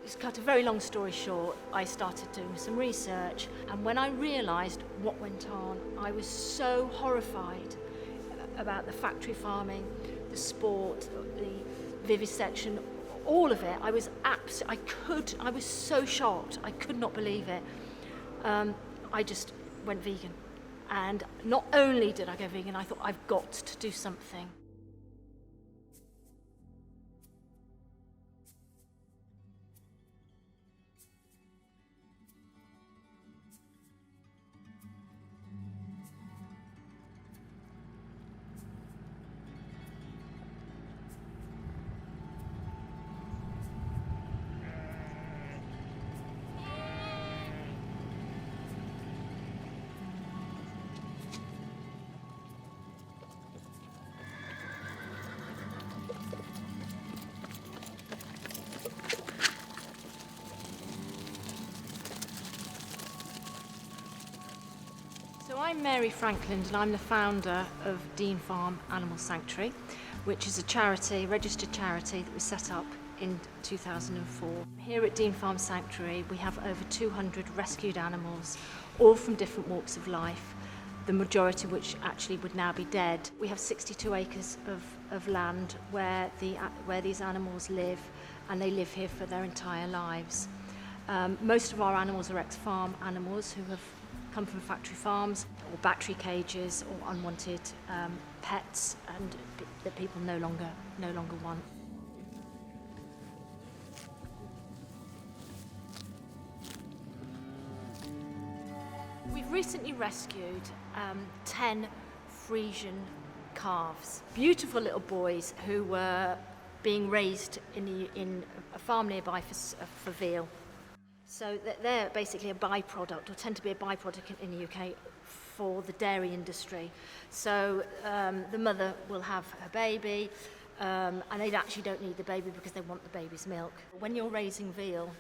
To cut a very long story short, I started doing some research, and when I realised what went on, I was so horrified about the factory farming, the sport, the vivisection, all of it. I was so shocked. I could not believe it. I just went vegan, and not only did I go vegan, I thought I've got to do something. So I'm Mary Frankland, and I'm the founder of Dean Farm Animal Sanctuary, which is a charity, registered charity that was set up in 2004. Here at Dean Farm Sanctuary we have over 200 rescued animals, all from different walks of life, the majority of which actually would now be dead. We have 62 acres of land where these animals live, and they live here for their entire lives. Most of our animals are ex-farm animals who have come from factory farms or battery cages or unwanted pets, and that people no longer want. We've recently rescued 10 Frisian calves, beautiful little boys who were being raised in a farm nearby for veal. So they're basically a byproduct, or tend to be a byproduct in the UK for the dairy industry. So the mother will have her baby, and they actually don't need the baby because they want the baby's milk. When you're raising veal,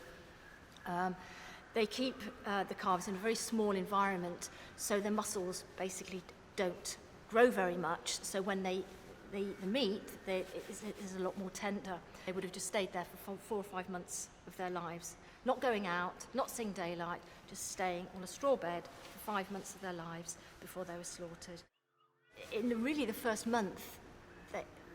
they keep the calves in a very small environment, so their muscles basically don't grow very much. So when they eat the meat, it is a lot more tender. They would have just stayed there for 4 or 5 months of their lives, not going out, not seeing daylight, just staying on a straw bed for 5 months of their lives before they were slaughtered. In the first month,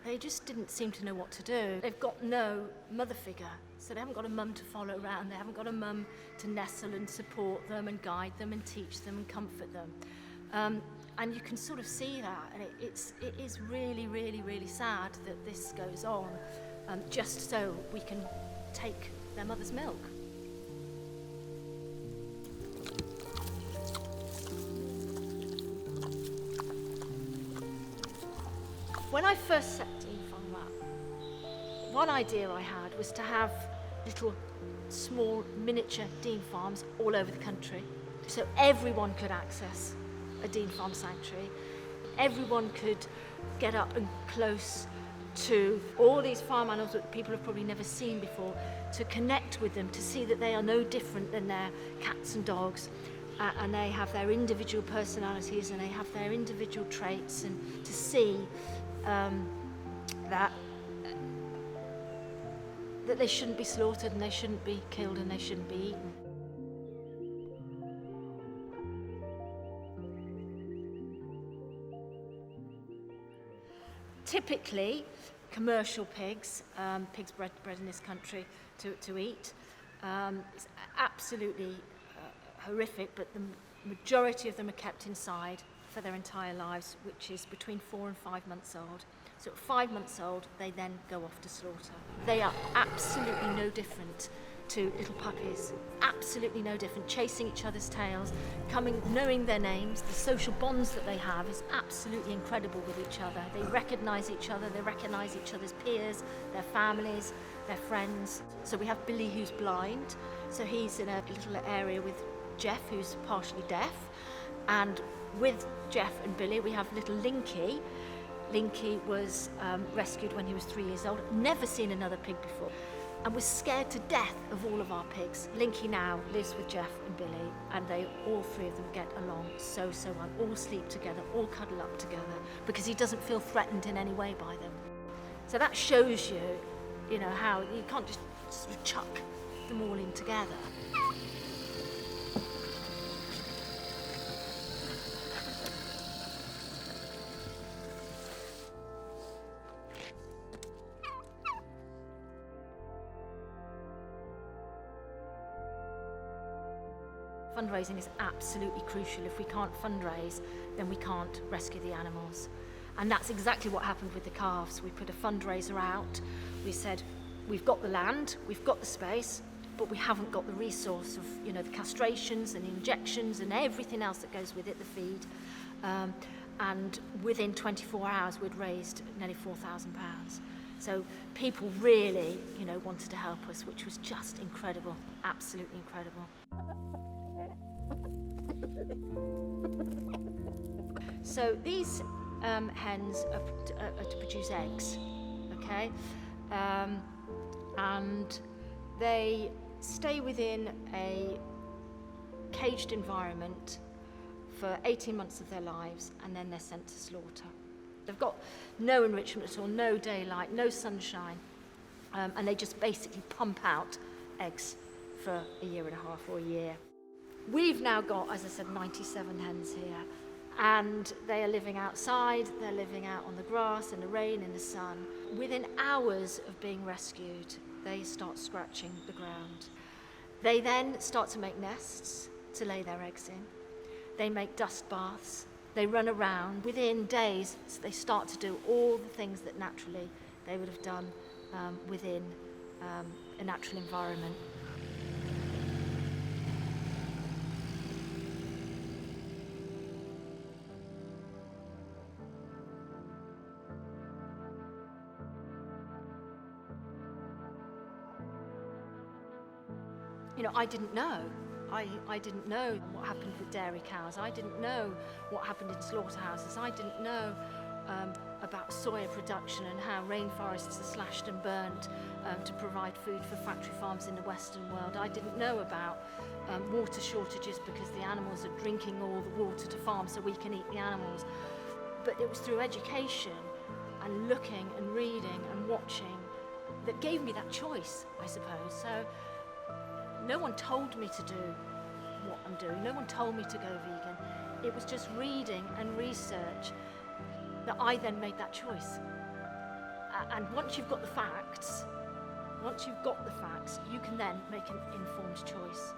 they just didn't seem to know what to do. They've got no mother figure, so they haven't got a mum to follow around. They haven't got a mum to nestle and support them and guide them and teach them and comfort them. And you can sort of see that, and it is really, really, really sad that this goes on, just so we can take their mother's milk. When I first set Dean Farm up, one idea I had was to have little small miniature Dean Farms all over the country, so everyone could access a Dean Farm Sanctuary. Everyone could get up and close to all these farm animals that people have probably never seen before, to connect with them, to see that they are no different than their cats and dogs, and they have their individual personalities and they have their individual traits, and to see that they shouldn't be slaughtered and they shouldn't be killed and they shouldn't be eaten. Typically, commercial pigs bred in this country to eat, is absolutely horrific, but the majority of them are kept inside for their entire lives, which is between 4 and 5 months old. So at 5 months old, they then go off to slaughter. They are absolutely no different to little puppies, absolutely no different, chasing each other's tails, knowing their names. The social bonds that they have is absolutely incredible with each other. They recognise each other, they recognise each other's peers, their families, their friends. So we have Billy, who's blind, so he's in a little area with Jeff, who's partially deaf, and with Jeff and Billy we have little Linky. Linky was rescued when he was 3 years old, never seen another pig before, and was scared to death of all of our pigs. Linky now lives with Jeff and Billy, and all three of them get along so well, all sleep together, all cuddle up together, because he doesn't feel threatened in any way by them. So that shows you, how you can't just sort of chuck them all in together. Fundraising is absolutely crucial. If we can't fundraise, then we can't rescue the animals. And that's exactly what happened with the calves. We put a fundraiser out. We said, we've got the land, we've got the space, but we haven't got the resource of, the castrations and injections and everything else that goes with it, the feed. And within 24 hours, we'd raised nearly £4,000. So people really, wanted to help us, which was just incredible, absolutely incredible. So these hens are to produce eggs, okay? And they stay within a caged environment for 18 months of their lives, and then they're sent to slaughter. They've got no enrichment at all, no daylight, no sunshine, and they just basically pump out eggs for a year and a half or a year. We've now got, as I said, 97 hens here, and they are living outside, they're living out on the grass, in the rain, in the sun. Within hours of being rescued, they start scratching the ground. They then start to make nests to lay their eggs in. They make dust baths, they run around. Within days, they start to do all the things that naturally they would have done within a natural environment. I didn't know. I didn't know what happened with dairy cows. I didn't know what happened in slaughterhouses. I didn't know about soya production and how rainforests are slashed and burnt to provide food for factory farms in the Western world. I didn't know about water shortages because the animals are drinking all the water to farm so we can eat the animals. But it was through education and looking and reading and watching that gave me that choice, I suppose. So no one told me to do what I'm doing. No one told me to go vegan. It was just reading and research that I then made that choice. And once you've got the facts, you can then make an informed choice.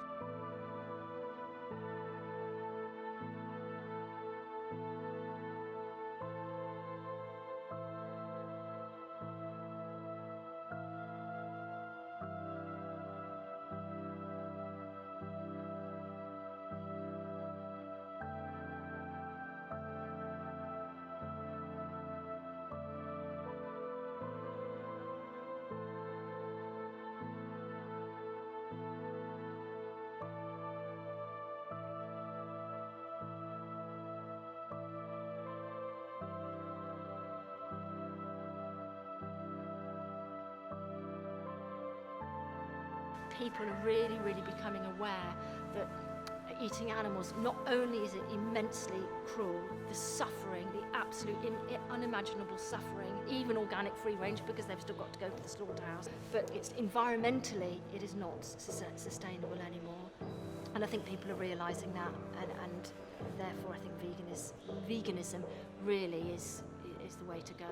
People are really, really becoming aware that eating animals, not only is it immensely cruel, the suffering, the absolute unimaginable suffering, even organic free range because they've still got to go to the slaughterhouse, but it's environmentally, it is not sustainable anymore. And I think people are realising that, and therefore I think veganism really is the way to go.